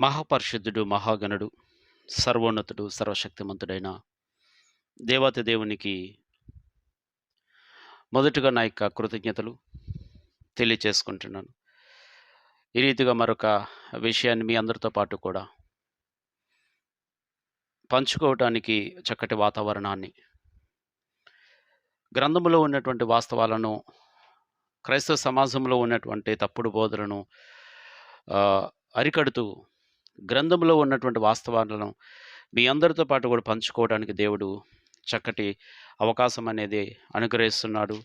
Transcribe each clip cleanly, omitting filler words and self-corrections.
మహాపరిశుద్ధుడు, మహాగణుడు, సర్వోన్నతుడు, సర్వశక్తిమంతుడైన దేవాతి దేవునికి మొదటగా నా యొక్క కృతజ్ఞతలు తెలియచేసుకుంటున్నాను. ఈ రీతిగా మరొక విషయాన్ని మీ అందరితో పాటు కూడా పంచుకోవటానికి చక్కటి వాతావరణాన్ని, గ్రంథములో ఉన్నటువంటి వాస్తవాలను, క్రైస్తవ సమాజంలో ఉన్నటువంటి తప్పుడు బోధలను అరికడుతూ గ్రంథంలో ఉన్నటువంటి వాస్తవాలను మీ అందరితో పాటు కూడా పంచుకోవడానికి దేవుడు చక్కటి అవకాశం అనేది అనుగ్రహిస్తున్నాడు.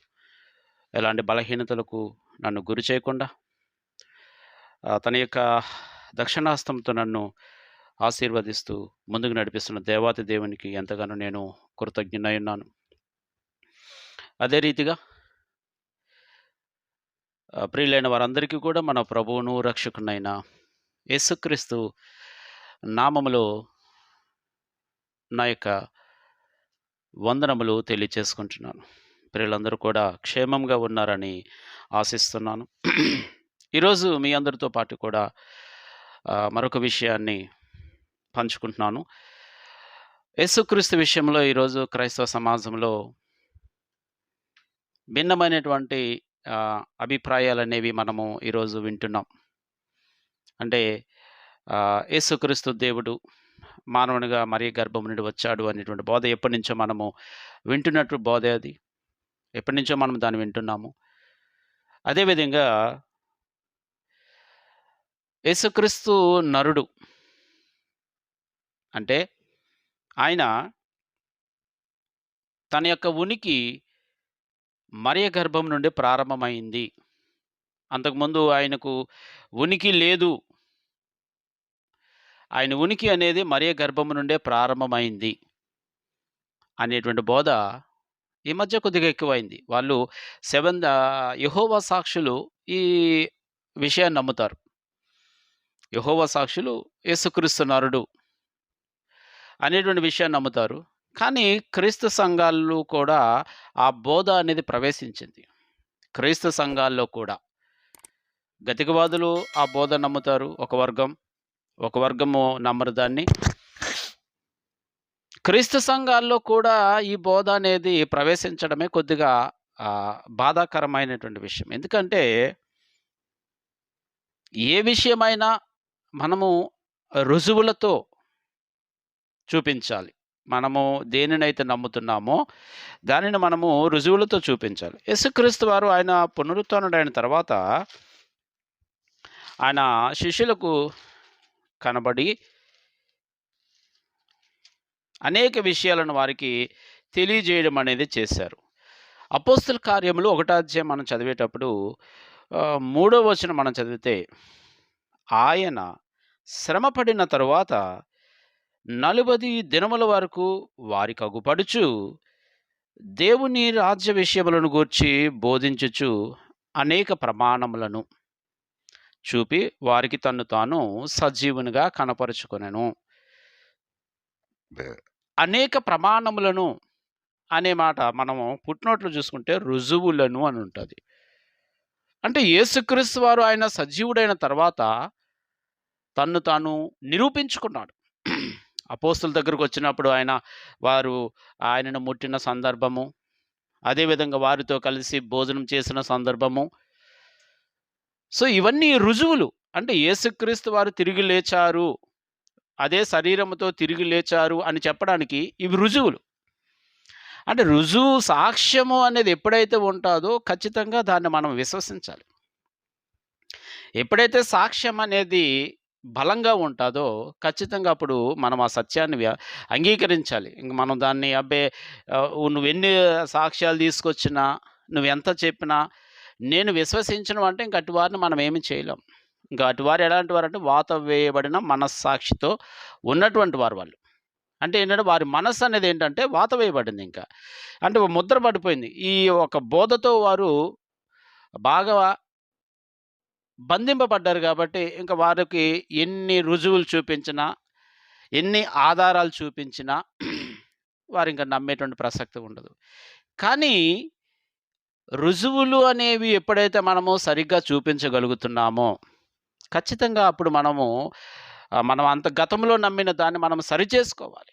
ఎలాంటి బలహీనతలకు నన్ను గురి చేయకుండా తన యొక్క దక్షిణాస్తంతో నన్ను ఆశీర్వదిస్తూ ముందుకు నడిపిస్తున్న దేవాతి దేవునికి ఎంతగానో నేను కృతజ్ఞుడై ఉన్నాను. అదే రీతిగా ప్రియులైన వారందరికీ కూడా మన ప్రభువును రక్షకునైన యేసుక్రీస్తు నామములో నా యొక్క వందనములు తెలియచేసుకుంటున్నాను. ప్రియులందరూ కూడా క్షేమంగా ఉన్నారని ఆశిస్తున్నాను. ఈరోజు మీ అందరితో పాటు కూడా మరొక విషయాన్ని పంచుకుంటున్నాను. యేసుక్రీస్తు విషయంలో ఈరోజు క్రైస్తవ సమాజంలో భిన్నమైనటువంటి అభిప్రాయాలు అనేవి మనము ఈరోజు వింటున్నాం. అంటే యేసుక్రీస్తు దేవుడు మానవునిగా మరియ గర్భం నుండి వచ్చాడు అనేటువంటి బోధ ఎప్పటి నుంచో మనము వింటున్నట్టు బోధ అది. ఎప్పటి నుంచో మనం దాన్ని వింటున్నాము. అదేవిధంగా యేసుక్రీస్తు నరుడు అంటే ఆయన తన యొక్క ఉనికి మరియ గర్భం నుండి ప్రారంభమైంది. అంతకుముందు ఆయనకు ఉనికి లేదు. ఆయన ఉనికి అనేది మరియ గర్భము నుండే ప్రారంభమైంది అనేటువంటి బోధ ఈ మధ్య కొద్దిగా ఎక్కువైంది. వాళ్ళు యెహోవా సాక్షులు ఈ విషయాన్ని నమ్ముతారు. యెహోవా సాక్షులు యేసుక్రీస్తు నరుడు అనేటువంటి విషయాన్ని నమ్ముతారు. కానీ క్రీస్తు సంఘాల్లో కూడా ఆ బోధ అనేది ప్రవేశించింది. క్రీస్తు సంఘాల్లో కూడా గతికవాదులు ఆ బోధ నమ్ముతారు ఒక వర్గము నమ్మరు దాన్ని. క్రీస్తు సంఘాల్లో కూడా ఈ బోధ అనేది ప్రవేశించడమే కొద్దిగా బాధాకరమైనటువంటి విషయం. ఎందుకంటే ఏ విషయమైనా మనము రుజువులతో చూపించాలి. మనము దేనినైతే నమ్ముతున్నామో దానిని మనము రుజువులతో చూపించాలి. యేసుక్రీస్తు వారు ఆయన పునరుత్థానుడైన తర్వాత ఆయన శిష్యులకు కనబడి అనేక విషయాలను వారికి తెలియజేయడం అనేది చేశారు. అపోస్తల కార్యములు 1వ అధ్యాయం మనం చదివేటప్పుడు 3వ వచనం మనం చదివితే, ఆయన శ్రమపడిన తరువాత 40 దినముల వరకు వారికి అగుపడుచు దేవుని రాజ్య విషయములను గూర్చి బోధించుచు అనేక ప్రమాణములను చూపి వారికి తన్ను తాను సజీవునిగా కనపరుచుకొనెను. అనేక ప్రమాణములను అనే మాట మనము పుట్టినోట్లు చూసుకుంటే రుజువులను అని ఉంటుంది. అంటే యేసుక్రీస్తు వారు ఆయన సజీవుడైన తర్వాత తన్ను తాను నిరూపించుకున్నాడు. అపోస్తుల దగ్గరకు వచ్చినప్పుడు వారు ఆయనను ముట్టిన సందర్భము, అదేవిధంగా వారితో కలిసి భోజనం చేసిన సందర్భము. సో ఇవన్నీ రుజువులు. అంటే యేసుక్రీస్తు వారు తిరిగి లేచారు, అదే శరీరముతో తిరిగి లేచారు అని చెప్పడానికి ఇవి రుజువులు. అంటే రుజువు, సాక్ష్యము అనేది ఎప్పుడైతే ఉంటుందో ఖచ్చితంగా దాన్ని మనం విశ్వసించాలి. ఎప్పుడైతే సాక్ష్యం అనేది బలంగా ఉంటుందో ఖచ్చితంగా అప్పుడు మనం ఆ సత్యాన్ని అంగీకరించాలి. ఇంక మనం దాన్ని నువ్వెన్ని సాక్ష్యాలు తీసుకొచ్చినా, నువ్వెంత చెప్పినా నేను విశ్వసించను అంటే ఇంక అటువారిని మనం ఏమి చేయలేం. ఇంకా అటువారు ఎలాంటి వారు అంటే వాత వేయబడిన మనస్సాక్షితో ఉన్నటువంటి వాళ్ళు. అంటే ఏంటంటే వారి మనస్సు అనేది ఏంటంటే వాత వేయబడింది. ఇంకా అంటే ముద్ర పడిపోయింది. ఈ ఒక బోధతో వారు బాగా బంధింపబడ్డారు కాబట్టి ఇంకా వారికి ఎన్ని రుజువులు చూపించినా, ఎన్ని ఆధారాలు చూపించినా వారు ఇంకా నమ్మేటువంటి ప్రసక్తి ఉండదు. కానీ రుజువులు అనేవి ఎప్పుడైతే మనము సరిగ్గా చూపించగలుగుతున్నామో ఖచ్చితంగా అప్పుడు మనము మనం అంత గతంలో నమ్మిన దాన్ని మనం సరిచేసుకోవాలి.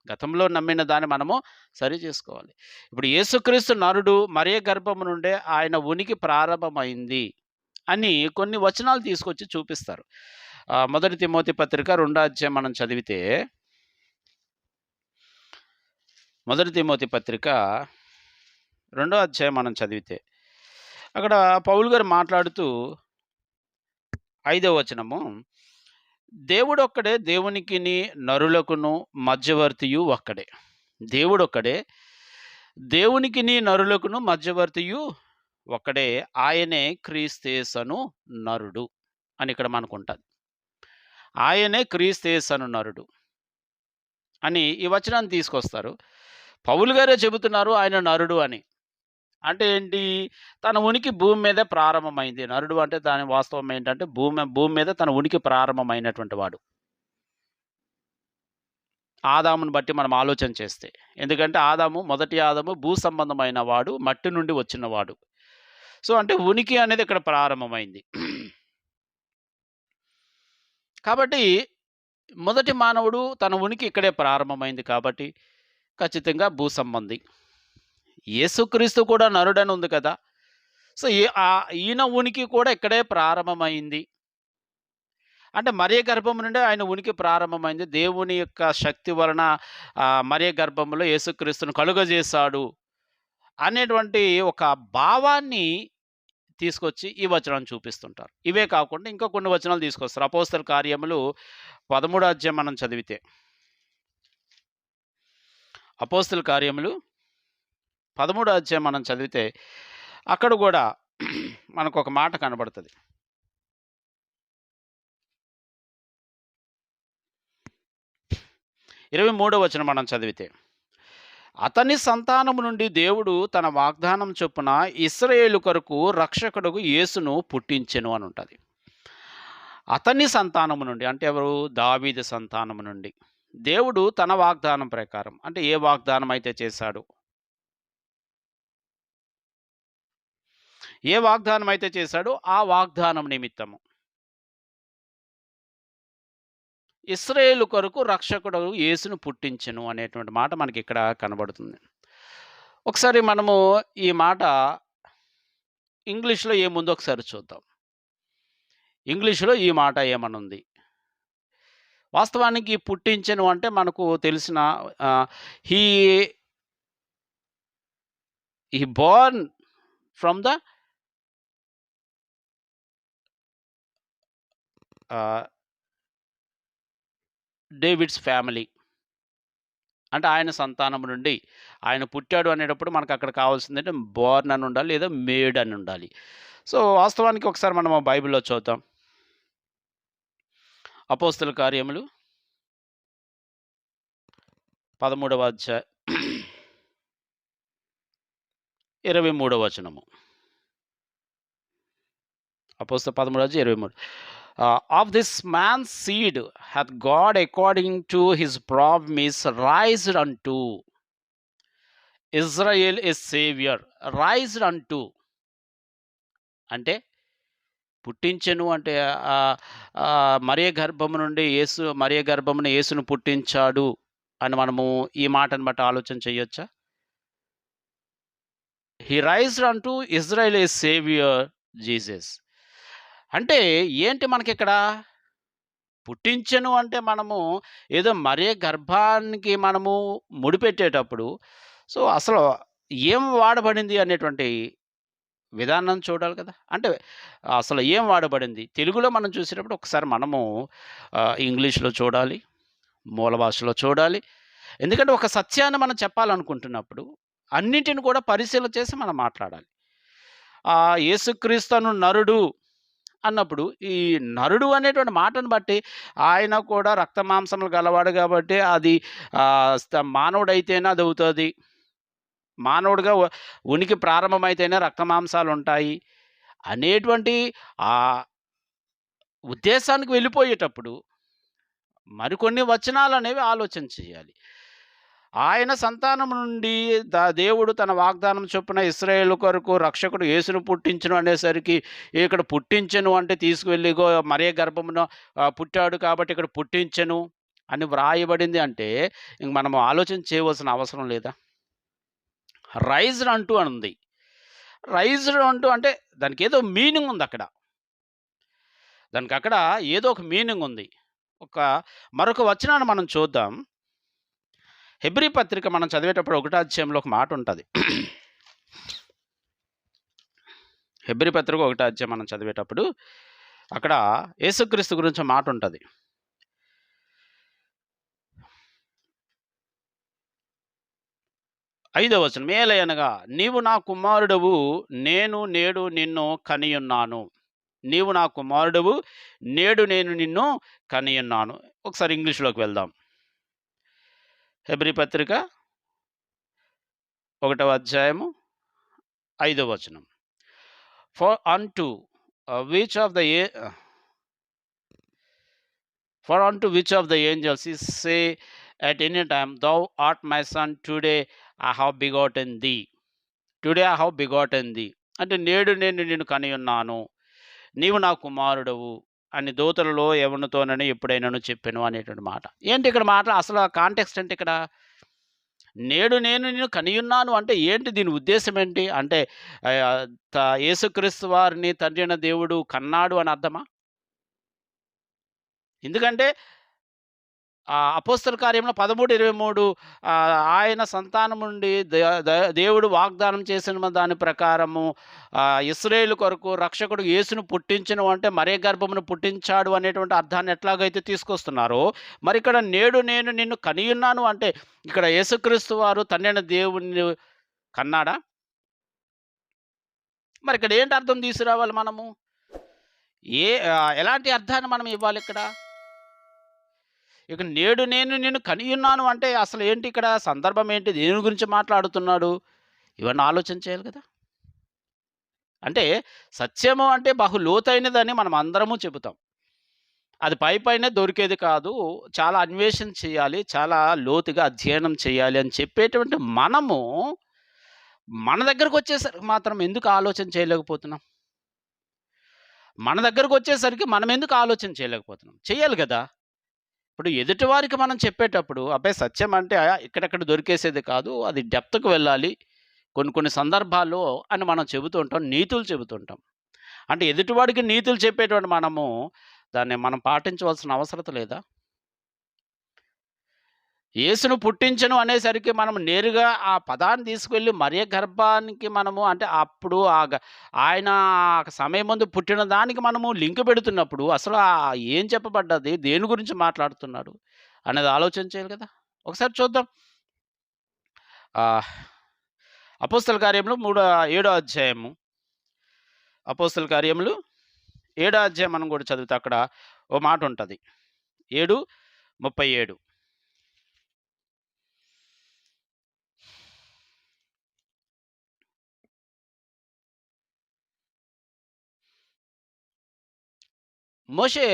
గతంలో నమ్మిన దాన్ని మనము సరిచేసుకోవాలి. ఇప్పుడు యేసుక్రీస్తు నరుడు మరియ గర్భము నుండే ఆయన ఉనికి ప్రారంభమైంది అని కొన్ని వచనాలు తీసుకొచ్చి చూపిస్తారు. మొదటి తిమోతి పత్రిక 2వ అధ్యాయం మనం చదివితే, మొదటి తిమోతి పత్రిక 2వ అధ్యాయం మనం చదివితే అక్కడ పౌలు గారు మాట్లాడుతూ 5వ వచనము, దేవుడొక్కడే, దేవునికిని నరులకును మధ్యవర్తియు ఒక్కడే. దేవుడొక్కడే, దేవునికిని నరులకును మధ్యవర్తియు ఒక్కడే, ఆయనే క్రీస్తేసను నరుడు అని ఇక్కడ మనకుంటది. ఆయనే క్రీస్తేసను నరుడు అని ఈ వచనాన్ని తీసుకొస్తారు. పౌలు గారే చెబుతున్నారు ఆయన నరుడు అని. అంటే ఏంటి? తన ఉనికి భూమి మీదే ప్రారంభమైంది. నరుడు అంటే దాని వాస్తవం ఏంటంటే భూమి మీద తన ఉనికి ప్రారంభమైనటువంటి వాడు. ఆదామును బట్టి మనం ఆలోచన చేస్తే. ఎందుకంటే మొదటి ఆదాము భూ సంబంధమైన వాడు, మట్టి నుండి వచ్చినవాడు. సో, అంటే ఉనికి అనేది ఇక్కడ ప్రారంభమైంది. కాబట్టి మొదటి మానవుడు తన ఉనికి ఇక్కడే ప్రారంభమైంది కాబట్టి ఖచ్చితంగా భూ సంబంధి. యేసుక్రీస్తు కూడా నరుడని ఉంది కదా! సో, ఈయన ఉనికి కూడా ఇక్కడే ప్రారంభమైంది. అంటే మరియ గర్భం నుండే ఆయన ఉనికి ప్రారంభమైంది. దేవుని యొక్క శక్తి వలన మరియ గర్భంలో యేసుక్రీస్తును కలుగజేశాడు అనేటువంటి ఒక భావాన్ని తీసుకొచ్చి ఈ వచనాన్ని చూపిస్తుంటారు. ఇవే కాకుండా ఇంకా కొన్ని వచనాలు తీసుకొస్తారు. అపోస్తల కార్యములు 13వ అధ్యాయం మనం చదివితే, అపోస్తల కార్యములు 13వ అధ్యాయం మనం చదివితే అక్కడ కూడా మనకొక మాట కనబడుతుంది. 23వ వచనం మనం చదివితే, అతని సంతానము నుండి దేవుడు తన వాగ్దానం చొప్పున ఇశ్రాయేలు కొరకు రక్షకుడుగు యేసును పుట్టించెను అని ఉంటుంది. అతని సంతానము నుండి అంటే ఎవరు? దావీదు సంతానము నుండి దేవుడు తన వాగ్దానం ప్రకారం, అంటే ఏ వాగ్దానం అయితే చేశాడు, ఏ వాగ్దానం అయితే చేశాడో ఆ వాగ్దానం నిమిత్తము ఇశ్రాయేలు కొరకు రక్షకుడు యేసును పుట్టించెను అనేటువంటి మాట మనకి ఇక్కడ కనబడుతుంది. ఒకసారి మనము ఈ మాట ఇంగ్లీష్‌లో ఏముందో ఒకసారి చూద్దాం. ఇంగ్లీష్‌లో ఈ మాట ఏమనుంది? వాస్తవానికి పుట్టించెను అంటే మనకు తెలిసిన he he Born from the David's family. అంటే ఆయన సంతానం నుండి ఆయన పుట్టాడు అనేటప్పుడు మనకు అక్కడ కావాల్సిందంటే బోర్న్ అని ఉండాలి, లేదా మేడ్ అని ఉండాలి. సో, వాస్తవానికి ఒకసారి మనం బైబిల్‌లో చూద్దాం. అపోస్తల కార్యములు 13వ అధ్యాయం 23వ వచనము. అపోస్తల 13వ అధ్యాయం 23. Of this man's seed hath God according to his promise raised unto Israel a savior. Raised unto అంటే పుట్టించెను అంటే మరియ గర్భము నుండి మరియ గర్భమున యేసును పుట్టించాడు అని మనము ఈ మాటను బట్టి ఆలోచన చేయొచ్చా? హీ రైజ్డ్ అంటూ ఇజ్రాయెల్ ఏ సేవియర్ జీసస్. అంటే ఏంటి మనకిక్కడ? పుట్టించెను అంటే మనము ఏదో మరియ గర్భానికి మనము ముడిపెట్టేటప్పుడు సో, అసలు ఏం వాడబడింది అనేటువంటి విధానం చూడాలి కదా! అంటే అసలు ఏం వాడబడింది? తెలుగులో మనం చూసేటప్పుడు ఒకసారి మనము ఇంగ్లీష్‌లో చూడాలి, మూల భాషలో చూడాలి. ఎందుకంటే ఒక సత్యాన్ని మనం చెప్పాలనుకుంటున్నప్పుడు అన్నిటిని కూడా పరిశీలన చేసి మనం మాట్లాడాలి. యేసుక్రీస్తును నరుడు అన్నప్పుడు ఈ నరుడు అనేటువంటి మాటను బట్టి ఆయన కూడా రక్త మాంసములు గలవాడు కాబట్టి అది మానవుడైతేనే అది అవుతుంది. మానవుడిగా ఉనికి ప్రారంభమైతేనే రక్త మాంసాలు ఉంటాయి అనేటువంటి ఆ ఉద్దేశానికి వెళ్ళిపోయేటప్పుడు మరికొన్ని వచనాలు అనేవి ఆలోచన చేయాలి. ఆయన సంతానం నుండి దేవుడు తన వాగ్దానం చొప్పున ఇశ్రాయేలు కొరకు రక్షకుడు యేసును పుట్టించును అనేసరికి, ఇక్కడ పుట్టించెను అంటే తీసుకువెళ్ళి మరియ గర్భమున పుట్టాడు కాబట్టి ఇక్కడ పుట్టించెను అని వ్రాయబడింది అంటే, ఇంక మనం ఆలోచన చేయవలసిన అవసరం లేదా? రైజ్డ్ అంటూ అని ఉంది. రైజ్డ్ అంటూ అంటే దానికి ఏదో మీనింగ్ ఉంది అక్కడ. దానికి అక్కడ ఏదో ఒక మీనింగ్ ఉంది. మరొక వచనాన్ని మనం చూద్దాం. హెబ్రీ పత్రిక మనం చదివేటప్పుడు 1వ అధ్యాయంలో ఒక మాట ఉంటది. హెబ్రీ పత్రిక 1వ అధ్యాయం మనం చదివేటప్పుడు అక్కడ యేసుక్రీస్తు గురించి మాట ఉంటది. 5వ వచనం, ఏలయనగా నీవు నా కుమారుడవు, నేను నేడు నిన్ను కనియున్నాను. నీవు నా కుమారుడవు, నేడు నేను నిన్ను కనియున్నాను. ఒకసారి ఇంగ్లీష్లోకి వెళ్దాం. హెబ్రీ పత్రిక 1వ అధ్యాయము 5వ వచనం. For unto which of the angels he say at any time, thou art my son, today I have begotten thee. Today I have begotten thee. అంటే నేడు నేను నిన్ను కనియున్నాను, నీవు నా కుమారుడవు అని దూతలలో ఎవరితోనని ఎప్పుడైనాను చెప్పాను అనేటువంటి మాట. ఏంటి ఇక్కడ మాట? అసలు కాంటెక్స్ట్ అంటే ఇక్కడ నేడు నేను నిన్ను కనియున్నాను అంటే ఏంటి? దీని ఉద్దేశం ఏంటి? అంటే యేసుక్రీస్తు వారిని తండ్రి అయిన దేవుడు కన్నాడు అని అర్థమా? ఎందుకంటే అపోస్తల కార్యంలో 13:23 ఆయన సంతానం నుండి దేవుడు వాగ్దానం చేసిన దాని ప్రకారము ఇశ్రాయేలు కొరకు రక్షకుడు యేసును పుట్టించను అంటే మరే గర్భమును పుట్టించాడు అనేటువంటి అర్థాన్ని ఎట్లాగైతే తీసుకొస్తున్నారో, మరి ఇక్కడ నేడు నేను నిన్ను కనియున్నాను అంటే ఇక్కడ యేసుక్రీస్తు వారు తండ్రి అయిన దేవుని కన్నాడా? మరి ఇక్కడ ఏంటి అర్థం తీసుకురావాలి మనము? ఎలాంటి అర్థాన్ని మనం ఇవ్వాలి ఇక్కడ? ఇక నేడు నేను నిన్ను కనియున్నాను అంటే అసలు ఏంటి? ఇక్కడ సందర్భం ఏంటి? దేని గురించి మాట్లాడుతున్నాడు? ఇవన్నీ ఆలోచన చేయాలి కదా. అంటే సత్యము అంటే బహు లోతైనదని మనం అందరము చెబుతాం. అది పైపైనే దొరికేది కాదు. చాలా అన్వేషణ చేయాలి, చాలా లోతుగా అధ్యయనం చేయాలి అని చెప్పేటువంటి మనము మన దగ్గరకు వచ్చేసరికి మాత్రం ఎందుకు ఆలోచన చేయలేకపోతున్నాం? మన దగ్గరకు వచ్చేసరికి మనం ఎందుకు ఆలోచన చేయలేకపోతున్నాం? చేయాలి కదా. ఇప్పుడు ఎదుటివారికి మనం చెప్పేటప్పుడు అబ్బాయి సత్యం అంటే ఇక్కడెక్కడ దొరికేసేది కాదు, అది డెప్త్‌కు వెళ్ళాలి కొన్ని సందర్భాల్లో అని మనం చెబుతూ ఉంటాం. నీతులు చెబుతుంటాం. అంటే ఎదుటివాడికి నీతులు చెప్పేటువంటి మనము దాన్ని మనం పాటించవలసిన అవసరత లేదా? యేసును పుట్టించను అనేసరికి మనం నేరుగా ఆ పదాన్ని తీసుకెళ్ళి మరియ గర్భానికి మనము అంటే అప్పుడు ఆయన సమయం ముందు పుట్టిన దానికి మనము లింక్ పెడుతున్నప్పుడు అసలు ఏం చెప్పబడ్డది? దేని గురించి మాట్లాడుతున్నాడు అనేది ఆలోచన చేయాలి కదా. ఒకసారి చూద్దాం. అపోస్తల కార్యములు 7వ అధ్యాయము. అపోస్తల కార్యములు 7వ అధ్యాయం మనం కూడా చదివితే అక్కడ ఓ మాట ఉంటుంది. 7:37. మోషే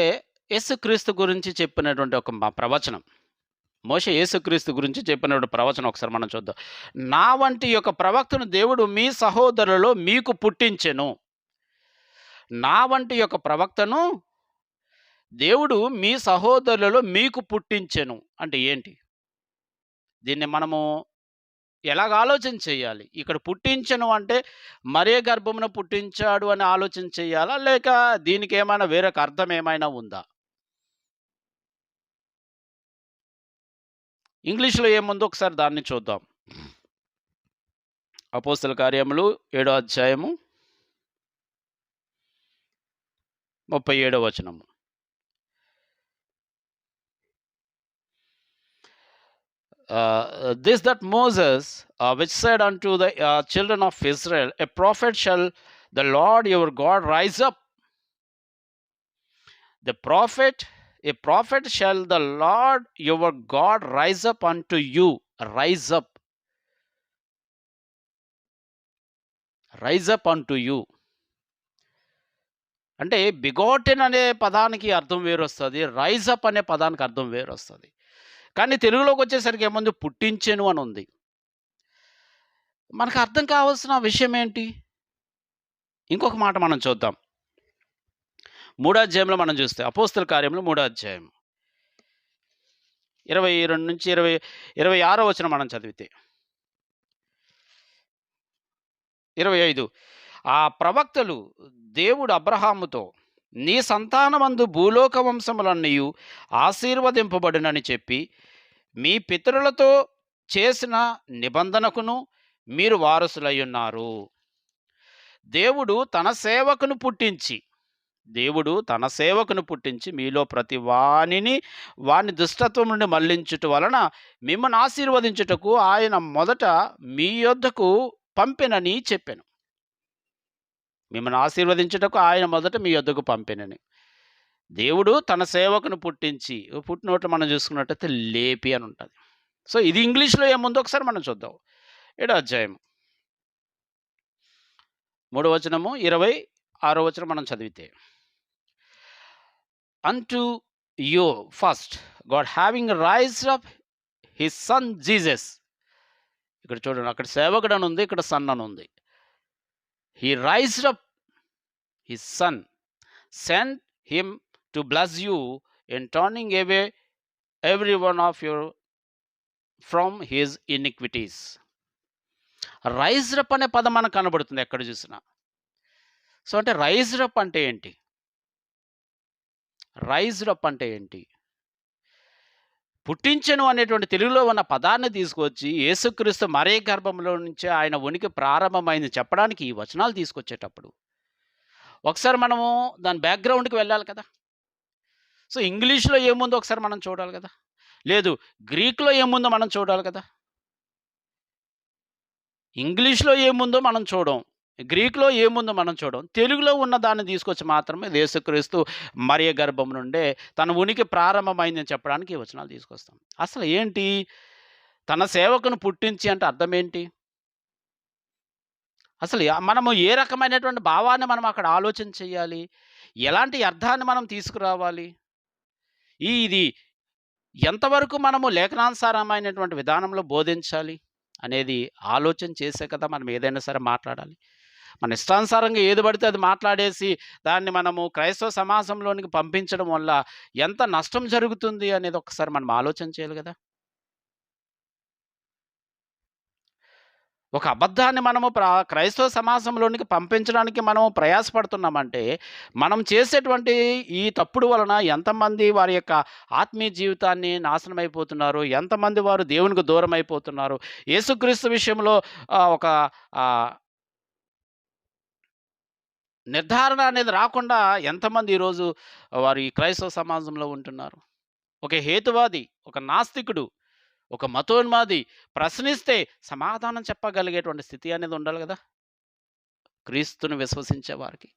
యేసుక్రీస్తు గురించి చెప్పినటువంటి ఒక ప్రవచనం. మోషే యేసుక్రీస్తు గురించి చెప్పినటువంటి ప్రవచనం ఒకసారి మనం చూద్దాం. నా వంటి యొక్క ప్రవక్తను దేవుడు మీ సహోదరులలో మీకు పుట్టించెను. నా వంటి యొక్క ప్రవక్తను దేవుడు మీ సహోదరులలో మీకు పుట్టించెను అంటే ఏంటి? దీన్ని మనము ఎలాగ ఆలోచన చేయాలి? ఇక్కడ పుట్టించను అంటే మరే గర్భమున పుట్టించాడు అని ఆలోచన చేయాలా? లేక దీనికి ఏమైనా వేరొక అర్థం ఏమైనా ఉందా? ఇంగ్లీష్‌లో ఏముందో ఒకసారి దాన్ని చూద్దాం. అపోస్తల కార్యములు 7వ అధ్యాయము 37వ వచనము. This that Moses which said unto the children of Israel, a prophet shall the Lord your God rise up. A prophet shall the Lord your God rise up unto you. Rise up unto you. అంటే బిగోటెన్ అనే పదానికి అర్థం వేరు వస్తుంది, rise up అనే పదానికి అర్థం వేరు వస్తుంది. కానీ తెలుగులోకి వచ్చేసరికి ఏముంది? పుట్టించెను అని ఉంది. మనకు అర్థం కావాల్సిన విషయం ఏంటి? ఇంకొక మాట మనం చూద్దాం. 3వ అధ్యాయంలో మనం చూస్తే అపోస్తల కార్యములు 3వ అధ్యాయం 22 నుంచి 26వ వచనం మనం చదివితే 25 ఆ ప్రవక్తలు దేవుడు అబ్రహాముతో నీ సంతానమందు భూలోక వంశములన్నీయు ఆశీర్వదింపబడునని చెప్పి మీ పితరులతో చేసిన నిబంధనకును మీరు వారసులయ్యున్నారు. దేవుడు తన సేవకును పుట్టించి మీలో ప్రతి వాని దుష్టత్వం నుండి మళ్లించుట వలన మిమ్మల్ని ఆశీర్వదించుటకు ఆయన మొదట మీ యొద్దకు పంపెనని చెప్పాను. మిమ్మల్ని ఆశీర్వదించుటకు ఆయన మొదట మీ యొద్దకు పంపెనని. దేవుడు తన సేవకును పుట్టించి, పుట్టినోట్లు మనం చూసుకున్నట్టయితే లేపి అని ఉంటుంది. సో ఇది ఇంగ్లీష్లో ఏముందో ఒకసారి మనం చూద్దాం. 7వ అధ్యాయం 3వ వచనము 26వ వచనం మనం చదివితే unto you first God having raised up his son Jesus. ఇక్కడ చూడండి, అక్కడ సేవకుడు అని ఉంది, ఇక్కడ సన్ అని ఉంది. He raised up his son, sent him to bless you in turning away every one of you from his iniquities. Raised up అనే పదం మనకు కనబడుతుంది ఎక్కడ చూసినా. సో అంటే రైజ్డ్ అప్ అంటే ఏంటి? రైజ్డ్ అప్ అంటే ఏంటి? పుట్టించెను అనేటువంటి తెలుగులో ఉన్న పదాన్ని తీసుకొచ్చి యేసుక్రీస్తు మరే గర్భంలో నుంచే ఆయన ఉనికి ప్రారంభమైంది చెప్పడానికి ఈ వచనాలు తీసుకొచ్చేటప్పుడు ఒకసారి మనము దాని బ్యాక్గ్రౌండ్కి వెళ్ళాలి కదా. సో ఇంగ్లీష్లో ఏముందో ఒకసారి మనం చూడాలి కదా, లేదు గ్రీక్లో ఏముందో మనం చూడాలి కదా. ఇంగ్లీష్లో ఏముందో మనం చూడం, గ్రీక్లో ఏముందో మనం చూడం, తెలుగులో ఉన్న దాన్ని తీసుకొచ్చి మాత్రమే యేసుక్రీస్తు మరియ గర్భం నుండే తన ఉనికి ప్రారంభమైందని చెప్పడానికి ఈ వచనాలు తీసుకొస్తాం. అసలు ఏంటి తన సేవకును పుట్టించి అంటే అర్థం ఏంటి? అసలు మనము ఏ రకమైనటువంటి భావాన్ని మనం అక్కడ ఆలోచన చేయాలి, ఎలాంటి అర్థాన్ని మనం తీసుకురావాలి, ఇది ఎంతవరకు మనము లేఖనానుసారమైనటువంటి విధానంలో బోధించాలి అనేది ఆలోచన చేసే కదా మనం ఏదైనా సరే మాట్లాడాలి. మన ఇష్టానుసారంగా ఏది పడితే అది మాట్లాడేసి దాన్ని మనము క్రైస్తవ సమాజంలోనికి పంపించడం వల్ల ఎంత నష్టం జరుగుతుంది అనేది ఒకసారి మనం ఆలోచన చేయాలి కదా. ఒక అబద్ధాన్ని మనము క్రైస్తవ సమాజంలోనికి పంపించడానికి మనము ప్రయాసపడుతున్నామంటే మనం చేసేటువంటి ఈ తప్పుడు వలన ఎంతమంది వారి యొక్క ఆత్మీయ జీవితాన్ని నాశనం అయిపోతున్నారు, ఎంతమంది వారు దేవునికి దూరం అయిపోతున్నారు. యేసుక్రీస్తు విషయంలో ఒక నిర్ధారణ అనేది రాకుండా ఎంతమంది ఈరోజు వారు ఈ క్రైస్తవ సమాజంలో ఉంటున్నారు. ఒక హేతువాది, ఒక నాస్తికుడు, ఒక మతోన్మాది ప్రశ్నిస్తే సమాధానం చెప్పగలిగేటువంటి స్థితి అనేది ఉండాలి కదా క్రీస్తుని విశ్వసించే వారికి.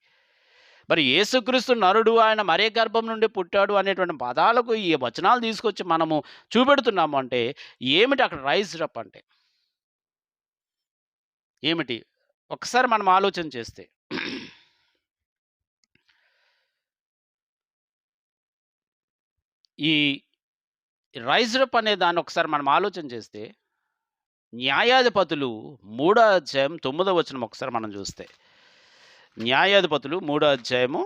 మరి యేసుక్రీస్తు నరుడు, ఆయన మరే గర్భం నుండి పుట్టాడు అనేటువంటి పదాలకు ఈ వచనాలు తీసుకొచ్చి మనము చూపెడుతున్నాము అంటే ఏమిటి అక్కడ రైజ్డ్ అప్ అంటే ఏమిటి? ఒకసారి మనం ఆలోచన చేస్తే ఈ రైజ్డ్ అప్ అనే దాన్ని ఒకసారి మనం ఆలోచన చేస్తే న్యాయాధిపతులు 3వ అధ్యాయం 9వ వచనం ఒకసారి మనం చూస్తే న్యాయాధిపతులు 3వ అధ్యాయము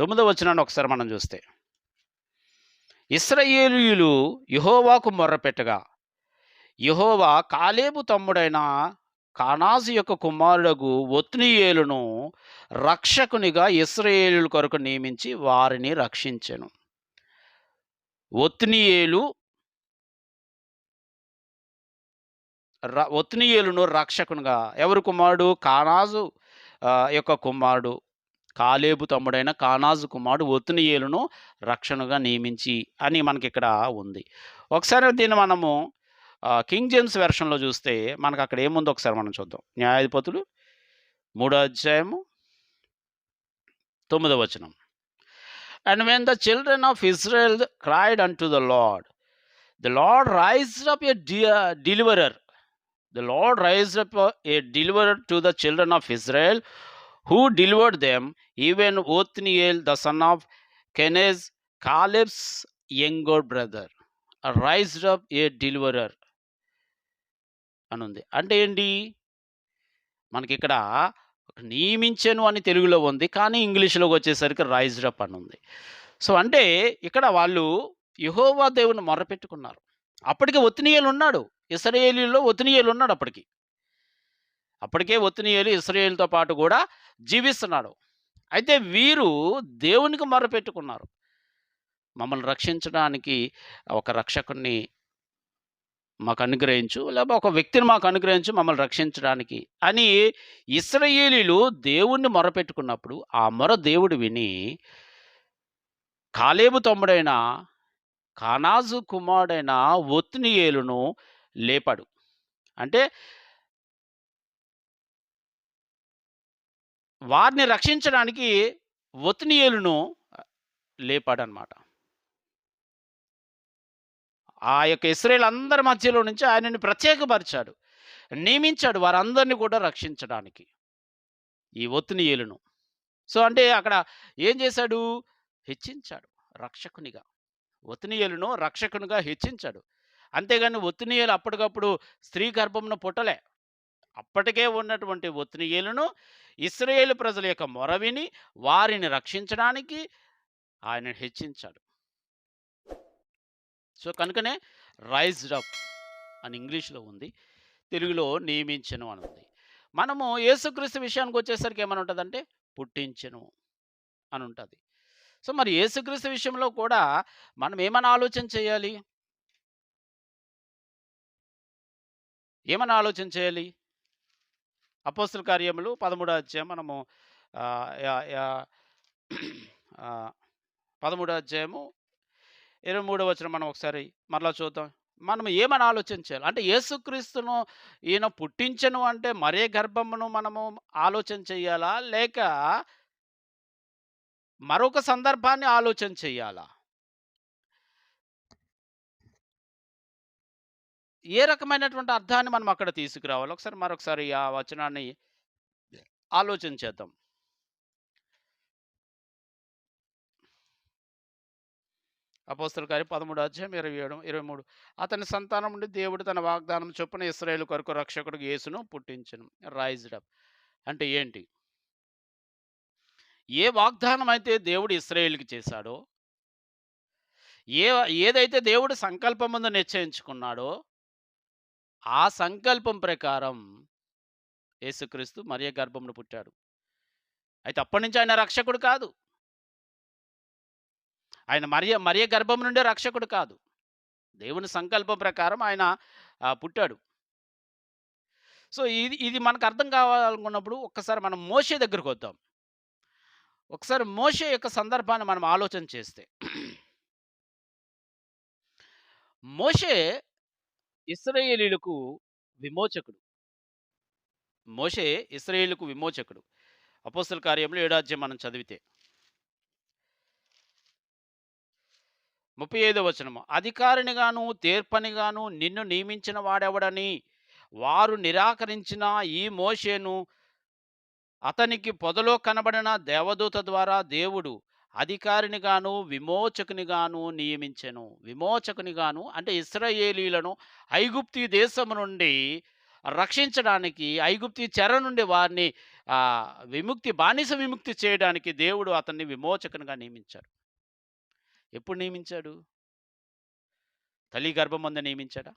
9వ వచనాన్ని ఒకసారి మనం చూస్తే ఇశ్రాయేలీయులు యెహోవాకు మొర్రపెట్టగా యెహోవా కాలేబు తమ్ముడైన కానాజు యొక్క కుమారుడగు ఒత్నీయేలును రక్షకునిగా ఇశ్రాయేలీయుల కొరకు నియమించి వారిని రక్షించెను. ఒత్నీయేలును రక్షకునిగా, ఎవరు కుమారుడు? కానాజు యొక్క కుమారుడు, కాలేబు తమ్ముడైన కానాజు కుమారుడు ఒత్నీయేలును రక్షణగా నియమించి అని మనకి ఇక్కడ ఉంది. ఒకసారి దీన్ని మనము కింగ్ జేమ్స్ వెర్షన్లో చూస్తే మనకు అక్కడ ఏముందో ఒకసారి మనం చూద్దాం. న్యాయాధిపతులు 3వ అధ్యాయము 9వ వచనం. And when the children of Israel cried unto the Lord raised up a deliverer. The Lord raised up a deliverer to the children of Israel, who delivered them, even Othniel the son of Kenaz Caleb's younger brother raised up a deliverer అని ఉంది. అంటే ఏంటి? మనకిక్కడ నియమించెను అని తెలుగులో ఉంది. కానీ ఇంగ్లీష్‌లోకి వచ్చేసరికి రైజ్డ్ అప్ అని ఉంది. సో, అంటే ఇక్కడ వాళ్ళు యెహోవా దేవుని మొర్రపెట్టుకున్నారు. అప్పటికే ఒత్నియేలు ఉన్నాడు. ఇశ్రాయేలీయుల్లో ఒత్నియేలు ఉన్నాడు అప్పటికి. అప్పటికే ఒత్నియేలు ఇశ్రాయేలుతో పాటు కూడా జీవిస్తున్నాడు. అయితే వీరు దేవునికి మొర్రపెట్టుకున్నారు. మమ్మల్ని రక్షించడానికి ఒక రక్షకుడిని మాకు అనుగ్రహించు, లేకపోతే ఒక వ్యక్తిని మాకు అనుగ్రహించు మమ్మల్ని రక్షించడానికి అని ఇశ్రాయేలీయులు దేవుణ్ణి మొరపెట్టుకున్నప్పుడు, ఆ మొర దేవుడు విని కాలేబు తమ్ముడైన కానాజు కుమారుడైన ఒత్నియేలును లేపాడు. అంటే వారిని రక్షించడానికి ఒత్నియేలును లేపాడనమాట. ఆ యొక్క ఇశ్రాయేలందరి మధ్యలో నుంచి ఆయనని ప్రత్యేకపరిచాడు. నియమించాడు వారందరిని కూడా రక్షించడానికి. ఈ ఒత్నియేలును. సో, అంటే అక్కడ ఏం చేశాడు? హెచ్చించాడు రక్షకునిగా. ఒత్నియేలును రక్షకునిగా హెచ్చించాడు. అంతేగాని ఒత్నియేలు అప్పటికప్పుడు స్త్రీ గర్భమున పుట్టలే. అప్పటికే ఉన్నటువంటి ఒత్నియేలును ఇశ్రాయేలు ప్రజల యొక్క మొర విని వారిని రక్షించడానికి ఆయనను హెచ్చించాడు. సో, కనుకనే రైజ్డ్ అప్ అని ఇంగ్లీష్‌లో ఉంది. తెలుగులో నియమించెను అని ఉంది. మనము యేసుక్రీస్తు విషయానికొచ్చేసరికి ఏమని ఉంటదంటే పుట్టించెను అని ఉంటది. సో, మరి యేసుక్రీస్తు విషయంలో కూడా మనం ఏమని ఆలోచన చేయాలి? ఏమని ఆలోచన చేయాలి? అపోస్తల కార్యములు 13 అధ్యాయం మనము ఆహ్, యాహ్, యాహ్, ఆహ్, 13 అధ్యాయము 23 వచనం మనం ఒకసారి మరలా చూద్దాం. మనం ఏమని ఆలోచన చేయాలి? అంటే యేసుక్రీస్తును ఈయన పుట్టించెను అంటే మరే గర్భమును మనము ఆలోచన చేయాలా? లేక మరొక సందర్భాన్ని ఆలోచన చేయాలా? ఏ రకమైనటువంటి అర్థాన్ని మనం అక్కడ తీసుకురావాలి? ఒకసారి మరొకసారి ఆ వచనాన్ని ఆలోచన చేద్దాం. అపోస్తల కార్యం 13 అధ్యాయం 27, 23. అతని సంతానం నుండి దేవుడు తన వాగ్దానం చొప్పున ఇశ్రాయేలు కొరకు రక్షకుడు యేసును పుట్టించెను. రైజ్డ్ అప్ అంటే ఏంటి? ఏ వాగ్దానం అయితే దేవుడు ఇశ్రాయేలుకి చేశాడో, ఏ ఏదైతే దేవుడు సంకల్పమందు నిశ్చయించుకున్నాడో, ఆ సంకల్పం ప్రకారం యేసుక్రీస్తు మరియ గర్భమున పుట్టాడు. అయితే అప్పటినుంచి ఆయన రక్షకుడు కాదు. ఆయన మరియ గర్భం నుండే రక్షకుడు కాదు. దేవుని సంకల్పం ప్రకారం ఆయన పుట్టాడు. సో, ఇది ఇది మనకు అర్థం కావాలనుకున్నప్పుడు ఒక్కసారి మనం మోషే దగ్గరికొద్దాం. ఒకసారి మోషే యొక్క సందర్భాన్ని మనం ఆలోచన చేస్తే, మోషే ఇశ్రాయేలీయులకు విమోచకుడు. మోషే ఇశ్రాయేలుకు విమోచకుడు. అపోస్తల కార్యములు 7 అధ్యాయం మనం చదివితే 35 వచనము. అధికారినిగాను, తీర్పనిగాను నిన్ను నియమించిన వాడెవడని వారు నిరాకరించిన ఈ మోషేను అతనికి పొదలో కనబడిన దేవదూత ద్వారా దేవుడు అధికారినిగాను, విమోచకునిగాను నియమించెను. విమోచకునిగాను అంటే ఇశ్రాయేలీయులను ఐగుప్తు దేశము నుండి రక్షించడానికి, ఐగుప్తు చెర నుండి వారిని బానిస విముక్తి చేయడానికి దేవుడు అతన్ని విమోచకునిగా నియమించాడు. ఎప్పుడు నియమించాడు? తల్లి గర్భమందు నియమించాడా?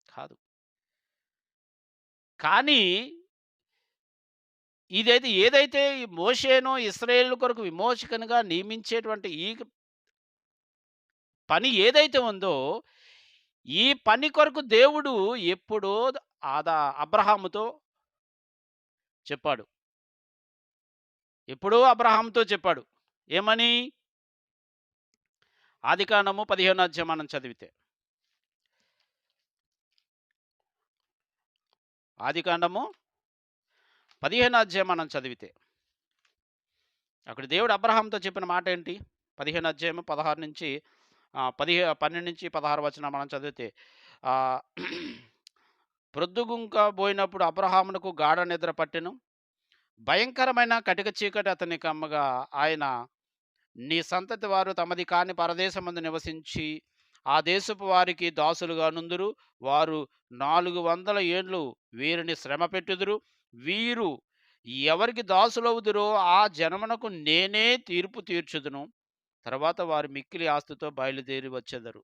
కాదు. కానీ ఏదైతే ఈ మోషేను ఇశ్రాయేలు కొరకు విమోచకునిగా నియమించేటువంటి ఈ పని ఏదైతే ఉందో, ఈ పని కొరకు దేవుడు ఎప్పుడో అబ్రహాముతో చెప్పాడు. ఎప్పుడో అబ్రహాముతో చెప్పాడు. ఏమని? ఆదికాండము 15 అధ్యాయం మనం చదివితే. ఆదికాండము 15 అధ్యాయం మనం చదివితే. అక్కడ దేవుడు అబ్రహాముతో చెప్పిన మాట ఏంటి? 15 అధ్యాయము 16 నుంచి 12 నుంచి 16 వచనం మనం చదివితే ప్రొద్దుగుంక పోయినప్పుడు అబ్రహామునకు గాఢ నిద్ర పట్టెను. భయంకరమైన కటిక చీకటి అతన్ని కమ్మగా ఆయన నీ సంతతి వారు తమది కాని పరదేశమందు నివసించి ఆ దేశపు వారికి దాసులుగా నుందురు. వారు 400 ఏండ్లు వీరిని శ్రమ పెట్టుదురు. వీరు ఎవరికి దాసులవుదురో ఆ జనమునకు నేనే తీర్పు తీర్చుదును. తర్వాత వారు మిక్కిలి ఆస్తితో బయలుదేరి వచ్చెదరు.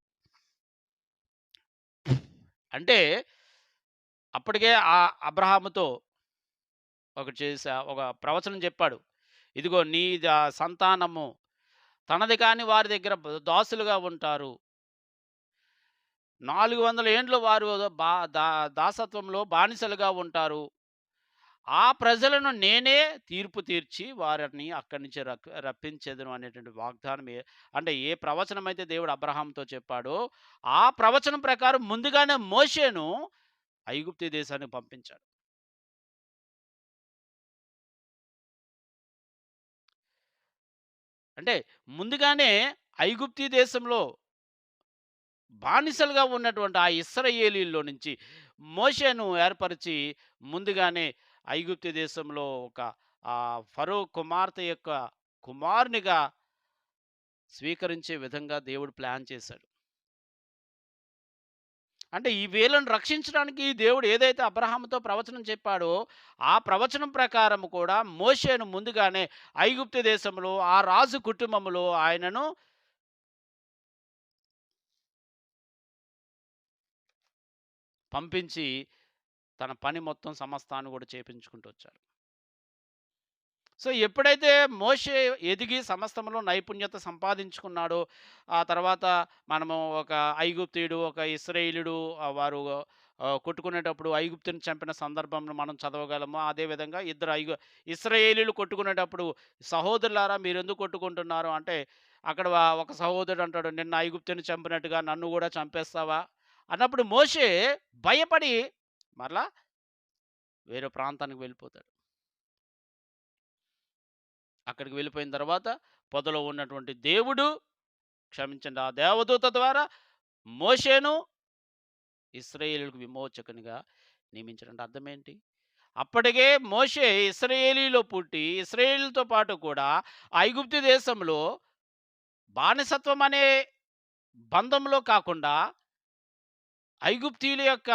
అంటే అప్పటికే అబ్రహాముతో ఒక ప్రవచనం చెప్పాడు. ఇదిగో నీ సంతానము తనది కాని వారి దగ్గర దాసులుగా ఉంటారు. 400 ఏండ్లు వారు బా దా దాసత్వంలో బానిసలుగా ఉంటారు. ఆ ప్రజలను నేనే తీర్పు తీర్చి వారిని అక్కడి నుంచి రప్పించేదను అనేటువంటి వాగ్దానం అంటే ఏ ప్రవచనం అయితే దేవుడు అబ్రహాంతో చెప్పాడో, ఆ ప్రవచనం ప్రకారం ముందుగానే మోషేను ఐగుప్తు దేశానికి పంపించాడు. అంటే ముందుగానే ఐగుప్తు దేశంలో బానిసలుగా ఉన్నటువంటి ఆ ఇశ్రాయేలీల్లో నుంచి మోషేను ఏర్పరిచి ముందుగానే ఐగుప్తు దేశంలో ఒక ఫరో కుమార్తె యొక్క కుమారునిగా స్వీకరించే విధంగా దేవుడు ప్లాన్ చేశాడు. అంటే ఈ వీళ్ళను రక్షించడానికి దేవుడు ఏదైతే అబ్రహాముతో ప్రవచనం చెప్పాడో, ఆ ప్రవచనం ప్రకారం కూడా మోషేను ముందుగానే ఐగుప్తు దేశంలో ఆ రాజు కుటుంబంలో ఆయనను పంపించి తన పని మొత్తం సమస్తాన్ని కూడా చేపించుకుంటూ వచ్చాడు. సో, ఎప్పుడైతే మోషే ఎదిగి సమస్తంలో నైపుణ్యత సంపాదించుకున్నాడో, ఆ తర్వాత మనము ఒక ఐగుప్తీయుడు, ఒక ఇశ్రాయేలీయుడు వారు కొట్టుకునేటప్పుడు ఐగుప్తుని చంపిన సందర్భంలో మనం చదవగలము. అదేవిధంగా ఇద్దరు ఇశ్రాయేలీయులు కొట్టుకునేటప్పుడు, సహోదరులారా మీరెందుకు కొట్టుకుంటున్నారు అంటే, అక్కడ ఒక సహోదరుడు అంటాడు, నిన్న ఐగుప్తుని చంపినట్టుగా నన్ను కూడా చంపేస్తావా? అన్నప్పుడు మోషే భయపడి మరలా వేరే ప్రాంతానికి వెళ్ళిపోతాడు. అక్కడికి వెళ్ళిపోయిన తర్వాత పొదలో ఉన్నటువంటి దేవుడు క్షమించండి ఆ దేవదూత ద్వారా మోషేను ఇశ్రాయేలుకు విమోచకునిగా నియమించాడంటే అర్థం ఏంటి? అప్పటికే మోషే ఇశ్రాయేలీలో పుట్టి ఇశ్రాయేలుతో పాటు కూడా ఐగుప్తు దేశంలో బానిసత్వం అనే బంధంలో కాకుండా ఐగుప్తీయుల యొక్క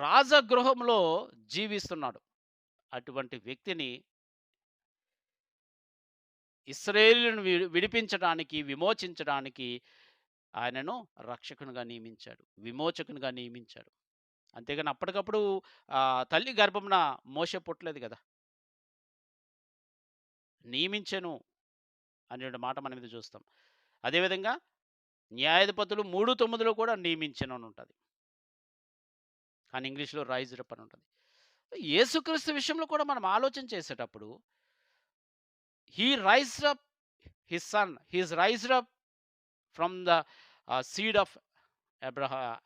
రాజగృహంలో జీవిస్తున్నాడు. అటువంటి వ్యక్తిని ఇశ్రాయేలును విడిపించడానికి, విమోచించడానికి ఆయనను రక్షకునిగా నియమించాడు. విమోచకునిగా నియమించాడు. అంతేగాని అప్పటికప్పుడు తల్లి గర్భమున మోషే పుట్టలేదు గదా! నియమించెను అనే మాట మనం ఇది చూస్తాం. అదేవిధంగా న్యాయాధిపతులు 3:9లో కూడా నియమించెను అని ఉంటది. కానీ ఇంగ్లీష్‌లో రైజ్డ్ అప్ అని ఉంటది. యేసుక్రీస్తు విషయంలో కూడా మనం ఆలోచన చేసేటప్పుడు he raised up his son. He is raised up from the seed of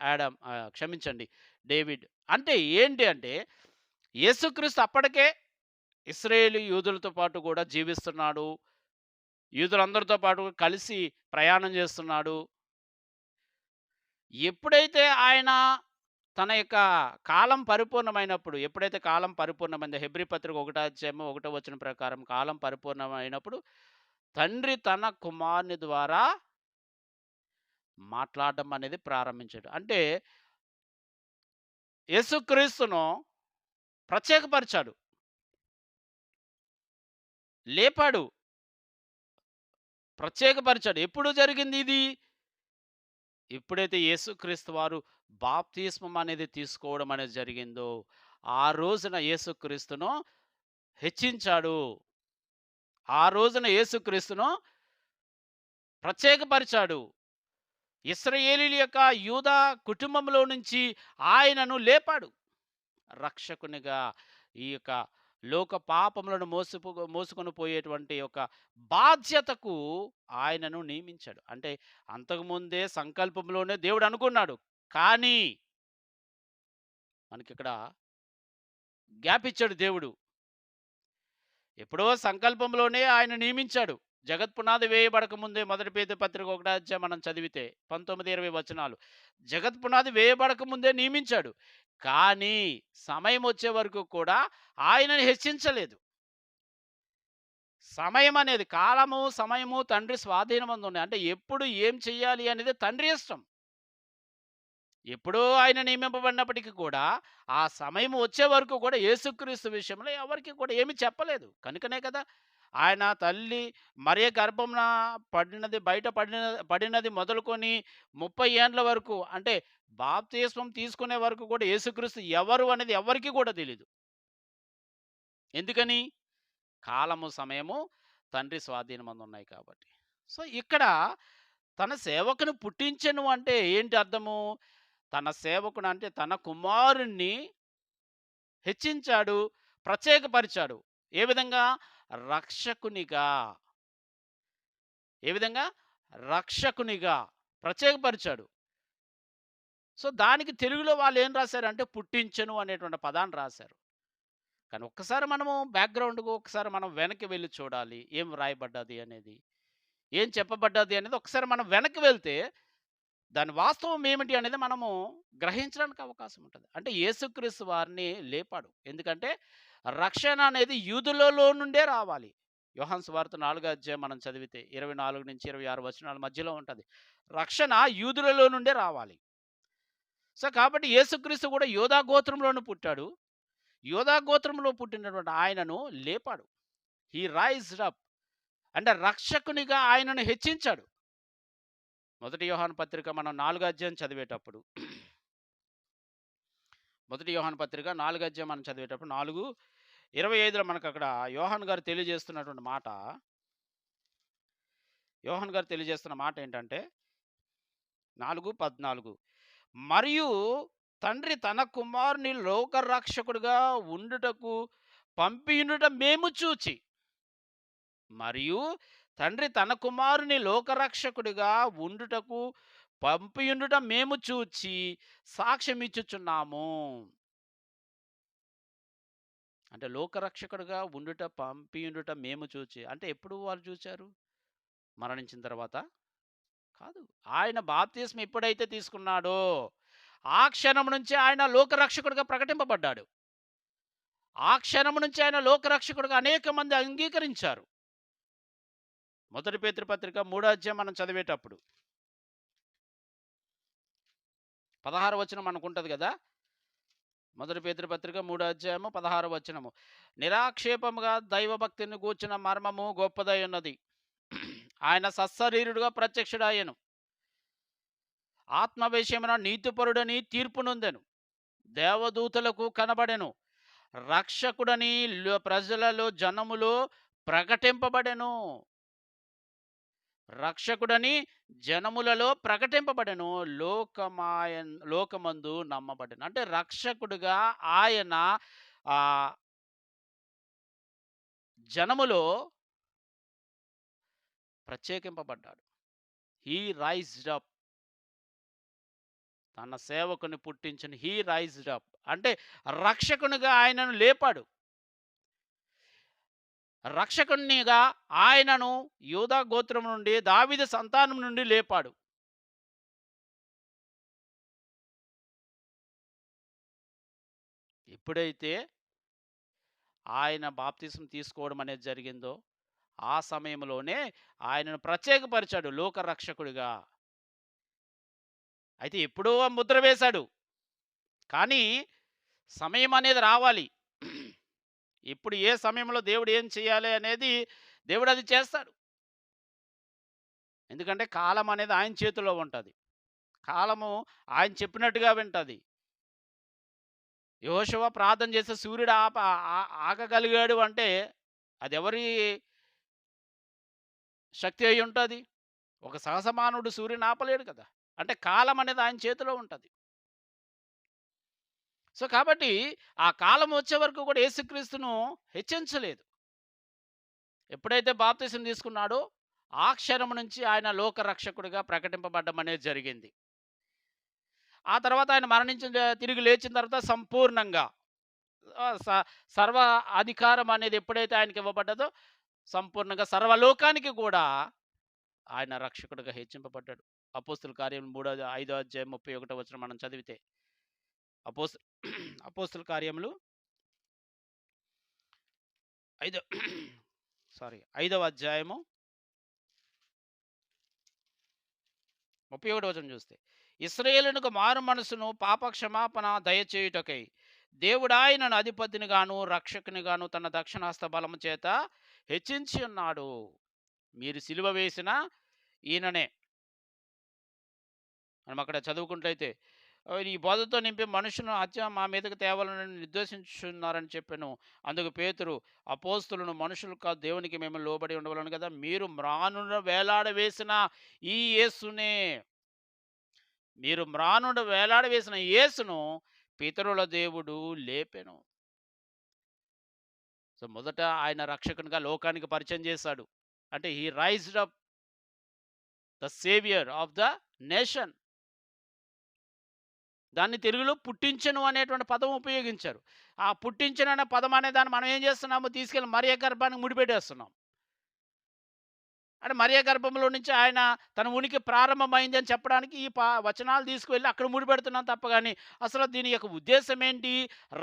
Adam క్షమించండి డేవిడ్. అంటే ఏంటి అంటే యేసుక్రీస్తు అప్పటికే ఇశ్రాయేలు యూదులతో పాటు కూడా జీవిస్తున్నాడు. యూదులందరితో పాటు కలిసి ప్రయాణం చేస్తున్నాడు. ఎప్పుడైతే ఆయన తన యొక్క కాలం పరిపూర్ణమైనప్పుడు, ఎప్పుడైతే కాలం పరిపూర్ణమైందో హెబ్రీ పత్రిక 1 అధ్యాయం 1 వచనం ప్రకారం కాలం పరిపూర్ణమైనప్పుడు తండ్రి తన కుమారుని ద్వారా మాట్లాడడం అనేది ప్రారంభించాడు. అంటే యేసుక్రీస్తును ప్రత్యేకపరిచాడు. లేపాడు. ప్రత్యేకపరిచాడు. ఎప్పుడు జరిగింది ఇది? ఎప్పుడైతే యేసుక్రీస్తు వారు బాప్తిస్మం అనేది తీసుకోవడం అనేది జరిగిందో, ఆ రోజున యేసుక్రీస్తును హెచ్చించాడు. ఆ రోజున యేసుక్రీస్తును ప్రత్యేకపరిచాడు. ఇశ్రాయేలీయుల యొక్క యూదా కుటుంబంలో నుంచి ఆయనను లేపాడు. రక్షకునిగా ఈ యొక్క లోక పాపములను మోసుకొని పోయేటువంటి ఒక బాధ్యతకు ఆయనను నియమించాడు. అంటే అంతకుముందే సంకల్పంలోనే దేవుడు అనుకున్నాడు. కానీ మనకిక్కడ గ్యాప్ ఇచ్చాడు దేవుడు. ఎప్పుడో సంకల్పంలోనే ఆయన నియమించాడు. జగత్పునాది వేయబడక ముందే మొదటి పేతురు పత్రిక 1 అధ్యాయం మనం చదివితే 19, 20 వచనాలు. జగత్పునాది వేయబడక ముందే నియమించాడు. కానీ సమయం వచ్చే వరకు కూడా ఆయనని హెచ్చించలేదు. సమయం అనేది కాలము, సమయము తండ్రి స్వాధీనమందు ఉన్నాయి. అంటే ఎప్పుడు ఏం చెయ్యాలి అనేది తండ్రి ఇష్టం. ఎప్పుడో ఆయన నియమింపబడినప్పటికి కూడా, ఆ సమయం వచ్చే వరకు కూడా యేసుక్రీస్తు విషయంలో ఎవరికీ కూడా ఏమి చెప్పలేదు. కనుకనే కదా! ఆయన తల్లి మరియ గర్భమున పడినది మొదలుకొని 30 ఏండ్ల వరకు అంటే బాప్తిస్మం తీసుకునే వరకు కూడా యేసుక్రీస్తు ఎవరు అనేది ఎవ్వరికీ కూడా తెలీదు. ఎందుకని? కాలము, సమయము తండ్రి స్వాధీనమందున్నాయి కాబట్టి. సో, ఇక్కడ తన సేవకుని పుట్టించెను అంటే ఏంటి అర్థము? తన సేవకుడు అంటే తన కుమారుణ్ణి హెచ్చించాడు, ప్రత్యేకపరిచాడు. ఏ విధంగా? రక్షకునిగా. ఏ విధంగా? రక్షకునిగా ప్రత్యేకపరిచాడు. సో, దానికి తెలుగులో వాళ్ళేం రాశారంటే పుట్టించెను అనేటువంటి పదాన్ని రాశారు. కానీ ఒక్కసారి మనము బ్యాక్‌గ్రౌండ్‌కు ఒకసారి మనం వెనక్కి వెళ్లి చూడాలి. ఏం వ్రాయబడ్డది అనేది. ఏం చెప్పబడ్డది అనేది ఒకసారి మనం వెనక్కి వెళ్తే దాని వాస్తవం ఏమిటి అనేది మనము గ్రహించడానికి అవకాశం ఉంటది. అంటే యేసుక్రీస్తు వారిని లేపాడు. ఎందుకంటే రక్షణ అనేది యూదులలో నుండే రావాలి. యోహాను సువార్త 4 అధ్యాయం మనం చదివితే 24-26 వచనాల మధ్యలో ఉంటది. రక్షణ యూదులలో నుండే రావాలి. సో, కాబట్టి యేసుక్రీస్తు కూడా యోధా గోత్రంలోనే పుట్టాడు. యోధా గోత్రంలో పుట్టినటువంటి ఆయనను లేపాడు. హి రైజ్డ్ అప్ అంటే రక్షకునిగా ఆయనను హెచ్చించాడు. మొదటి యోహాను పత్రిక మనం 4 అధ్యాయం చదివేటప్పుడు మొదటి యోహాను పత్రిక 4 అధ్యాయం మనం చదివేటప్పుడు 4:25లో మనకక్కడ యోహాను గారు తెలియజేస్తున్నటువంటి మాట యోహాను గారు తెలియజేస్తున్న మాట ఏంటంటే 4:14 మరియు తండ్రి తన కుమారుని లోకరక్షకుడుగా ఉండుటకు పంపియుండుట మేము చూచి మరియు తండ్రి తన కుమారుని లోకరక్షకుడిగా ఉండుటకు పంపియుండుట మేము చూచి సాక్ష్యమిచ్చుచున్నాము. అంటే లోకరక్షకుడిగా ఉండుట పంపియుండుట మేము చూచి అంటే ఎప్పుడు వారు చూచారు? మరణించిన తర్వాత? కాదు. ఆయన బాప్తిస్మం ఎప్పుడైతే తీసుకున్నాడో ఆ క్షణం నుంచి ఆయన లోకరక్షకుడిగా ప్రకటింపబడ్డాడు. ఆ క్షణం నుంచి ఆయన లోకరక్షకుడిగా అనేక మంది అంగీకరించారు. మొదటి పేతురు పత్రిక 3 అధ్యాయం మనం చదివేటప్పుడు 16 వచనం మనకుంటది కదా! మొదటి పేతురు పత్రిక 3 అధ్యాయము 16 వచనము. నిరాక్షేపముగా దైవభక్తిని గూర్చిన మర్మము గొప్పదై ఉన్నది. ఆయన సశరీరుడుగా ప్రత్యక్షుడాయెను. ఆత్మ విషయమున నీతిపరుడని తీర్పు నొందెను. దేవదూతలకు కనబడెను. రక్షకుడని ప్రజలలో జనములో ప్రకటింపబడెను. రక్షకుడని జనములలో ప్రకటింపబడెను. లోకమందు నమ్మబడెను. అంటే రక్షకుడుగా ఆయన జనములో ప్రత్యేకింపబడ్డాడు. హీ రైజ్డ్ అప్ తన సేవకుని పుట్టించిన హీ రైజ్డ్ అప్ అంటే రక్షకునిగా ఆయనను లేపాడు. రక్షకునిగా ఆయనను యూదా గోత్రం నుండి దావీదు సంతానం నుండి లేపాడు. ఎప్పుడైతే ఆయన బాప్తిసం తీసుకోవడం అనేది జరిగిందో ఆ సమయంలోనే ఆయనను ప్రత్యేకపరిచాడు లోక రక్షకుడిగా. అయితే ఎప్పుడో ముద్ర వేశాడు. కానీ సమయం అనేది రావాలి. ఇప్పుడు ఏ సమయంలో దేవుడు ఏం చేయాలి అనేది దేవుడు అది చేస్తాడు. ఎందుకంటే కాలం అనేది ఆయన చేతిలో ఉంటది. కాలము ఆయన చెప్పినట్టుగా వింటది. యెహోషువ ప్రార్థన చేస్తే సూర్యుడు ఆగగలిగాడు అంటే అది ఎవరి శక్తి అయి ఉంటది? ఒక సహసమానవుడు సూర్యుని ఆపలేడు కదా! అంటే కాలం అనేది ఆయన చేతిలో ఉంటది. సో, కాబట్టి ఆ కాలం వచ్చే వరకు కూడా యేసుక్రీస్తును హెచ్చించలేదు. ఎప్పుడైతే బాప్తిసం తీసుకున్నాడో ఆ క్షణం నుంచి ఆయన లోక రక్షకుడిగా ప్రకటింపబడ్డం అనేది జరిగింది. ఆ తర్వాత ఆయన తిరిగి లేచిన తర్వాత సంపూర్ణంగా సర్వ అధికారం అనేది ఎప్పుడైతే ఆయనకి ఇవ్వబడ్డదో సంపూర్ణంగా సర్వలోకానికి కూడా ఆయన రక్షకుడిగా హెచ్చింపబడ్డాడు. అపోస్తుల కార్యం 5 అధ్యాయం 31 వచనం మనం చదివితే అపోస్తు అపోస్తుల కార్యములు 5 5వ అధ్యాయము 31వ వచనం చూస్తే, ఇశ్రాయేలునకు మారు మనసును పాప క్షమాపణ దయచేయుటకై దేవుడాయనను అధిపతినిగాను రక్షకునిగాను తన దక్షిణాస్త బలము చేత హెచ్చించి ఉన్నాడు. మీరు సిలువ వేసిన ఈయననే. మనం అక్కడ చదువుకుంటైతే ఈ బోధతో నింపి మనుషులను హత్య మా మీదకి తేవాలని నిర్దేశించున్నారని చెప్పాను. అందుకు పేతురు, అపోస్తులను మనుషులు కాదు దేవునికి మేము లోబడి ఉండవలను కదా, మీరు మ్రానున వేలాడవేసిన ఈ యేసునే, మీరు మ్రానున వేలాడవేసిన యేసును పితరుల దేవుడు లేపెను. సో మొదట ఆయన రక్షకునిగా లోకానికి పరిచయం చేశాడు. అంటే he raised up the saviour of the nation. దాన్ని తెలుగులో పుట్టించెను అనేటువంటి పదం ఉపయోగించారు. ఆ పుట్టించెను అనే పదం అనే దాన్ని మనం ఏం చేస్తున్నాము, తీసుకెళ్ళి మరియ గర్భానికి ముడిపెట్టేస్తున్నాం. అంటే మరియ గర్భంలో నుంచి ఆయన తన ఉనికి ప్రారంభమైంది అని చెప్పడానికి ఈ వచనాలు తీసుకువెళ్ళి అక్కడ ముడిపెడుతున్నాం తప్ప గాని, అసలు దీని యొక్క ఉద్దేశ్యం ఏంటి?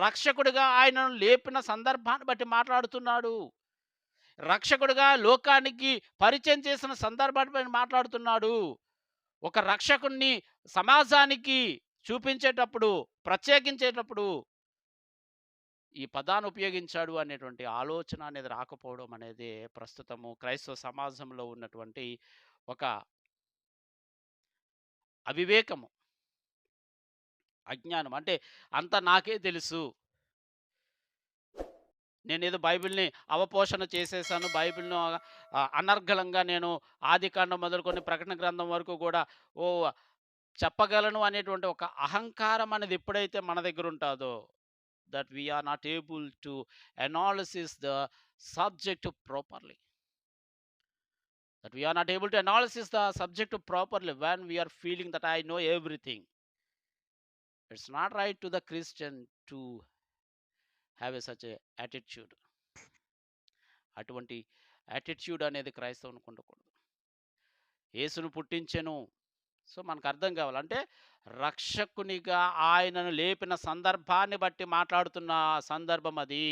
రక్షకుడిగా ఆయనను లేపిన సందర్భాన్ని బట్టి మాట్లాడుతున్నాడు. రక్షకుడిగా లోకానికి పరిచయం చేసిన సందర్భాన్ని బట్టి మాట్లాడుతున్నాడు. ఒక రక్షకుడిని సమాజానికి చూపించేటప్పుడు, ప్రత్యేకించేటప్పుడు ఈ పదాన్ని ఉపయోగించాడు అనేటువంటి ఆలోచన అనేది రాకపోవడం అనేది ప్రస్తుతము క్రైస్తవ సమాజంలో ఉన్నటువంటి ఒక అవివేకము, అజ్ఞానం. అంటే అంతా నాకే తెలుసు. నేనేదో బైబిల్‌ని అవపోషణ చేసేసాను. బైబిల్‌ను అనర్గళంగా నేను ఆదికాండం మొదలుకొని ప్రకటన గ్రంథం వరకు కూడా ఓహ్! చెప్పగలను అనేటువంటి ఒక అహంకారం అనేది ఎప్పుడైతే మన దగ్గర ఉంటుందో, that we are not able to analysis the subject properly. That we are not able to analysis the subject properly when we are feeling that I know everything. It's not right to the Christian to have such a attitude. అటువంటి attitude అనేది క్రైస్తవునికి ఉండకూడదు. యేసును పుట్టించెను. So మనకు అర్థం కావాలి. అంటే రక్షకునిగా ఆయనను లేపిన సందర్భాన్ని బట్టి మాట్లాడుతున్న సందర్భం అది.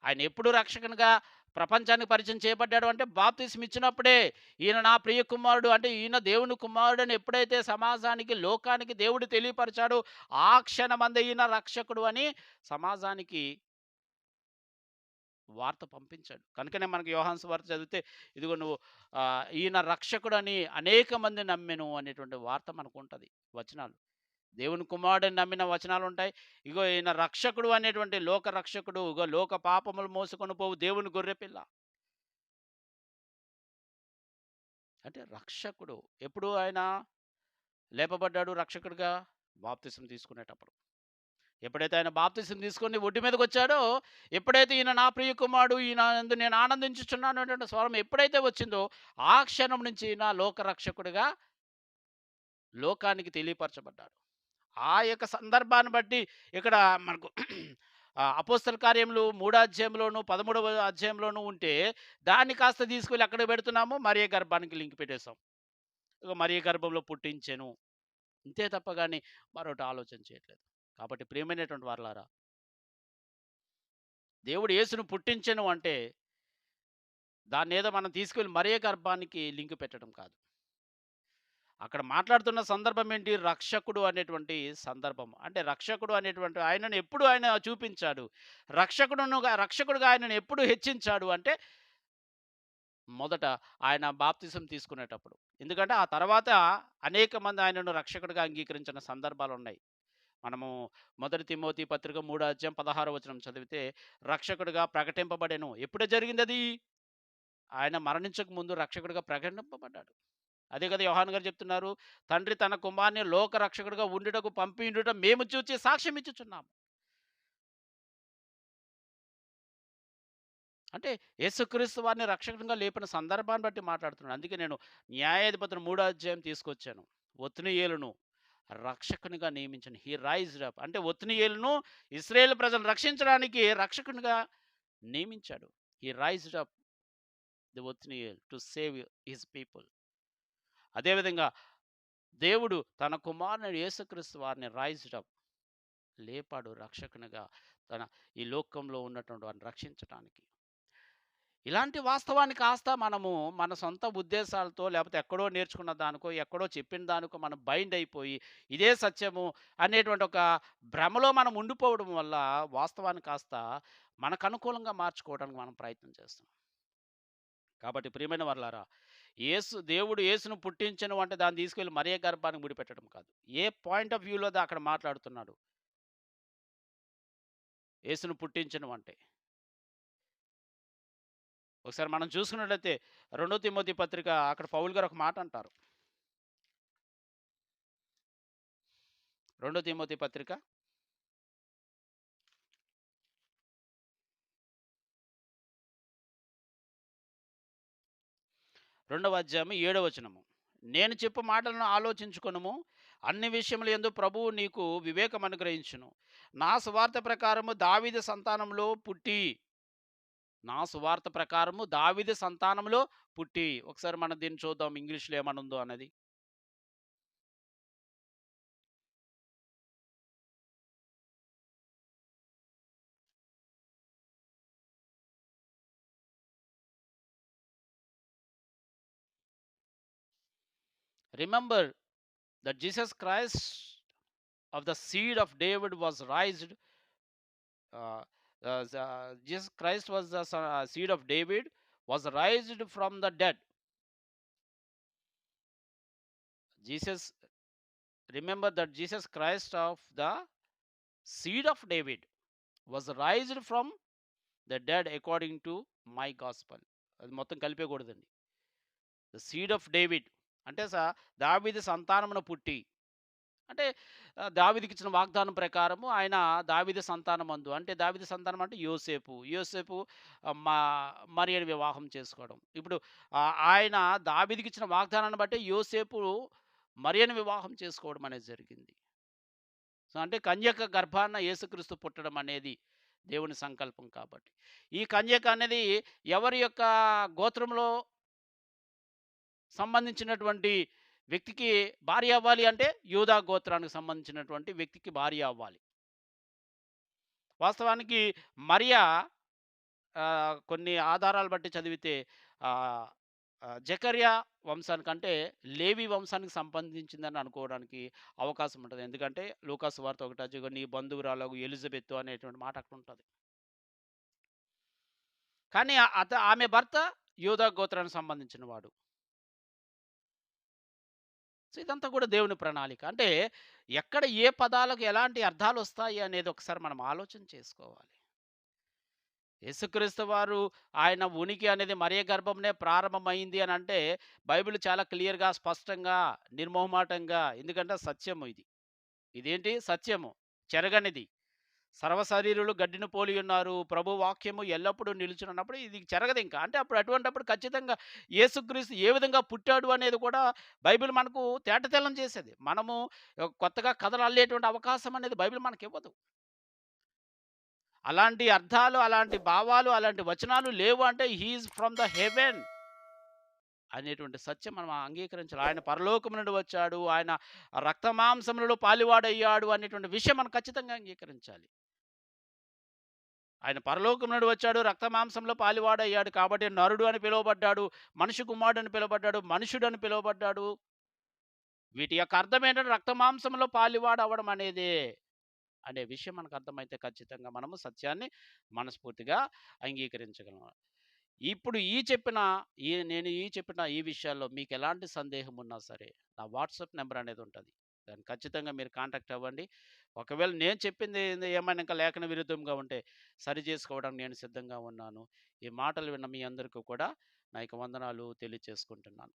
ఆయన ఎప్పుడు రక్షకునిగా ప్రపంచానికి పరిచయం చేయబడ్డాడు అంటే బాప్తిస్మ ఇచ్చినప్పుడే. ఈయన నా ప్రియ కుమారుడు అంటే ఈయన దేవుని కుమారుడు అని ఎప్పుడైతే సమాజానికి, లోకానికి దేవుడు తెలియపరిచాడో ఆ క్షణమందే ఈయన రక్షకుడు అని సమాజానికి వార్త పంపించాడు. కనుకనే మనకి యోహాను సువార్త చదివితే ఇదిగో నువ్వు ఈయన రక్షకుడని అనేక మంది నమ్మెను అనేటువంటి వార్త మనకు ఉంటుంది. వచనాలు దేవుని కుమారుడని నమ్మిన వచనాలు ఉంటాయి. ఇగో ఈయన రక్షకుడు అనేటువంటి లోక రక్షకుడు, ఇగో లోక పాపములు మోసుకొని పోవు దేవుని గొర్రెపిల్ల. అంటే రక్షకుడు ఎప్పుడు ఆయన లేపబడ్డాడు రక్షకుడిగా? బాప్తిసం తీసుకునేటప్పుడు. ఎప్పుడైతే ఆయన బాప్తిసం తీసుకొని ఒడ్డు మీదకి వచ్చాడో, ఎప్పుడైతే ఈయన నా ప్రియ కుమారుడు, ఈయన యందు నేను ఆనందించుచున్నాను అనేటువంటి స్వరం ఎప్పుడైతే వచ్చిందో, ఆ క్షణం నుంచి ఈయన లోకరక్షకుడిగా లోకానికి తెలియపరచబడ్డాడు. ఆ యొక్క సందర్భాన్ని బట్టి ఇక్కడ మనకు అపోస్తల కార్యములు 3వ అధ్యాయంలోను, 13వ అధ్యాయంలోను ఉంటే, దాన్ని కాస్త తీసుకెళ్ళి ఎక్కడికి పెడుతున్నాము? మరియ గర్భానికి లింక్ పెట్టేసాం. ఇగో మరియ గర్భంలో పుట్టించెను. ఇంతే తప్ప గాని మరొకటి ఆలోచన చేయట్లేదు. కాబట్టి ప్రియమైనటువంటి వారలారా, దేవుడు యేసును పుట్టించెను అంటే దాన్నేదో మనం తీసుకెళ్ళి మరియ గర్భానికి లింక్ పెట్టడం కాదు. అక్కడ మాట్లాడుతున్న సందర్భం ఏంటి? రక్షకుడు అనేటువంటి సందర్భం. అంటే రక్షకుడు అనేటువంటి ఆయనను ఎప్పుడు ఆయన చూపించాడు? రక్షకుడుగా ఆయనను ఎప్పుడు హెచ్చించాడు అంటే మొదట ఆయన బాప్తిసం తీసుకునేటప్పుడు. ఎందుకంటే ఆ తర్వాత అనేక మంది ఆయనను రక్షకుడిగా అంగీకరించిన సందర్భాలున్నాయి. మనము 1 తిమోతి పత్రిక 3వ అధ్యాయం 16వ వచనం చదివితే రక్షకుడిగా ప్రకటింపబడెను. ఎప్పుడు జరిగిందది? ఆయన మరణించక ముందు రక్షకుడిగా ప్రకటింపబడ్డాడు. అదే కదా యోహాను గారు చెప్తున్నారు. తండ్రి తన కుమారుని లోక రక్షకుడిగా ఉండుటకు పంపియుండుట మేము చూచి సాక్ష్యం ఇచ్చుచున్నాము. అంటే యేసుక్రీస్తు వారిని రక్షకునిగా లేపిన సందర్భాన్ని బట్టి మాట్లాడుతున్నాను. అందుకే నేను న్యాయాధిపతులు 3వ అధ్యాయం తీసుకొచ్చాను. ఒత్నియేలును రక్షకునిగా నియమించను. He raised up. అంటే ఒత్నియేలును ఇశ్రాయేలు ప్రజలను రక్షించడానికి రక్షకునిగా నియమించాడు. He raised up the Othniel to save his people. అదేవిధంగా దేవుడు తన కుమారుని యేసుక్రీస్తు వారిని రైజ్డ్ అప్ లేపాడు రక్షకునిగా, తన ఈ లోకంలో ఉన్నటువంటి వారిని రక్షించడానికి. ఇలాంటి వాస్తవాన్ని కాస్త మనము మన సొంత ఉద్దేశాలతో లేకపోతే ఎక్కడో నేర్చుకున్న దానికో, ఎక్కడో చెప్పిన దానికో మనం బైండ్ అయిపోయి, ఇదే సత్యము అనేటువంటి ఒక భ్రమలో మనం ఉండిపోవడం వల్ల వాస్తవాన్ని కాస్త మనకు అనుకూలంగా మార్చుకోవడానికి మనం ప్రయత్నం చేస్తున్నాం. కాబట్టి ప్రియమైన వారలారా, దేవుడు యేసును పుట్టించెను అంటే దాన్ని తీసుకెళ్ళి మరియ గర్భానికి ముడిపెట్టడం కాదు. ఏ పాయింట్ ఆఫ్ వ్యూలో అక్కడ మాట్లాడుతున్నాడు. యేసును పుట్టించెను అంటే. ఒకసారి మనం చూసుకున్నట్లయితే 2 తిమోతి పత్రిక అక్కడ పౌలు గారు ఒక మాట అంటారు. 2 తిమోతి పత్రిక 2వ అధ్యాయము 7వ వచనము. నేను చెప్పు మాటలను ఆలోచించుకొనుము. అన్ని విషయముల యందు ప్రభువు నీకు వివేకం అనుగ్రహించును. నా సువార్త ప్రకారము దావీదు సంతానంలో పుట్టి నా సువార్త ప్రకారము దావీదు సంతానంలో పుట్టి. ఒకసారి మనం దీన్ని చూద్దాం ఇంగ్లీష్‌లో ఏమనుందో అన్నది. Remember that Jesus Christ of the seed of David was raised. Uh, Jesus Christ was the seed of David, was raised from the dead. Jesus, remember that Jesus Christ of the seed of David was raised from the dead according to my gospel. అది మొత్తం కలిపేయకూడదండి. The seed of David అంటే దావీదు సంతానమున పుట్టి అంటే దావీదుకిచ్చిన వాగ్దానం ప్రకారము ఆయన దావీదు సంతానమందు అంటే దావీదు సంతానం అంటే యోసేపు. యోసేపు మా మరియను వివాహం చేసుకోవడం. ఇప్పుడు ఆయన దావీదుకిచ్చిన వాగ్దానాన్ని బట్టి యోసేపు మరియను వివాహం చేసుకోవడం అనేది జరిగింది. సో, అంటే కన్యక గర్భాన యేసుక్రీస్తు పుట్టడం అనేది దేవుని సంకల్పం కాబట్టి. ఈ కన్యక అనేది ఎవరి యొక్క గోత్రంలో సంబంధించినటువంటి వ్యక్తికి భార్య అవ్వాలి అంటే యూదా గోత్రానికి సంబంధించినటువంటి వ్యక్తికి భార్య అవ్వాలి. వాస్తవానికి మరియా కొన్ని ఆధారాలు బట్టి చదివితే ఆహ్, జకర్యా వంశానికంటే లేవి వంశానికి సంబంధించిందని అనుకోవడానికి అవకాశం ఉంటది. ఎందుకంటే లూకాసు వార్త 1 అధ్యాయం నీ బంధువురాలగు ఎలిజబెతు అనేటువంటి మాట అక్కడ ఉంటది. కానీ ఆమె భర్త యూదా గోత్రానికి సంబంధించిన వాడు. సో, ఇదంతా కూడా దేవుని ప్రణాళిక. అంటే ఎక్కడ ఏ పదాలకు ఎలాంటి అర్థాలొస్తాయి అనేది ఒకసారి మనం ఆలోచన చేసుకోవాలి. యేసుక్రీస్తు వారు ఆయన ఉనికి అనేది మరియ గర్భంనే ప్రారంభమైంది అనంటే బైబిల్ చాలా క్లియర్‌గా, స్పష్టంగా, నిర్మోహమాటంగా ఎందుకంటే సత్యము ఇది. ఇదేంటి? సత్యము. చెరగనిది. సర్వశరీరులు గడ్డిని పోలి ఉన్నారు. ప్రభు వాక్యము ఎల్లప్పుడూ నిలుచునన్నప్పుడు ఇది చెరగదింక. అంటే అప్పుడు అటువంటప్పుడు ఖచ్చితంగా యేసుక్రీస్తు ఏ విధంగా పుట్టాడు అనేది కూడా బైబిల్ మనకు తేటతెల్లం చేసేది. మనము కొత్తగా కథలు అల్లేటువంటి అవకాశం అనేది బైబిల్ మనకివ్వదు. అలాంటి అర్థాలు, అలాంటి భావాలు, అలాంటి వచనాలు లేవు అంటే he is from the heaven అనేటువంటి సత్యం మనం అంగీకరించాలి. ఆయన పరలోకం నుండి వచ్చాడు. ఆయన రక్తమాంసములలో పాలువాడయ్యాడు అనేటువంటి విషయం మనం ఖచ్చితంగా అంగీకరించాలి. ఆయన పరలోకం నుండి వచ్చాడు. రక్తమాంసంలో పాలువాడయ్యాడు కాబట్టి నరుడు అని పిలువబడ్డాడు. మనిషి కుమారుడు అని పిలువబడ్డాడు. మనుషుడని పిలువబడ్డాడు. వీటి యొక్క అర్థం ఏంటంటే రక్తమాంసంలో పాలువాడు అవ్వడం అనేదే. అనే విషయం మనకు అర్థమైతే ఖచ్చితంగా మనము సత్యాన్ని మనస్ఫూర్తిగా అంగీకరించగలం. ఇప్పుడు నేను చెప్పిన ఈ విషయాల్లో మీకు ఎలాంటి సందేహం ఉన్నా సరే నా వాట్సాప్ నెంబర్ అనేది ఉంటది. దాన్ని ఖచ్చితంగా మీరు కాంటాక్ట్ అవ్వండి. ఒకవేళ నేను చెప్పింది ఏమైనా ఇంకా లేఖన విరుద్ధంగా ఉంటే సరి చేసుకోవడానికి నేను సిద్ధంగా ఉన్నాను. ఈ మాటలు విన్న మీ అందరికీ కూడా నా యొక్క వందనాలు తెలియచేసుకుంటున్నాను.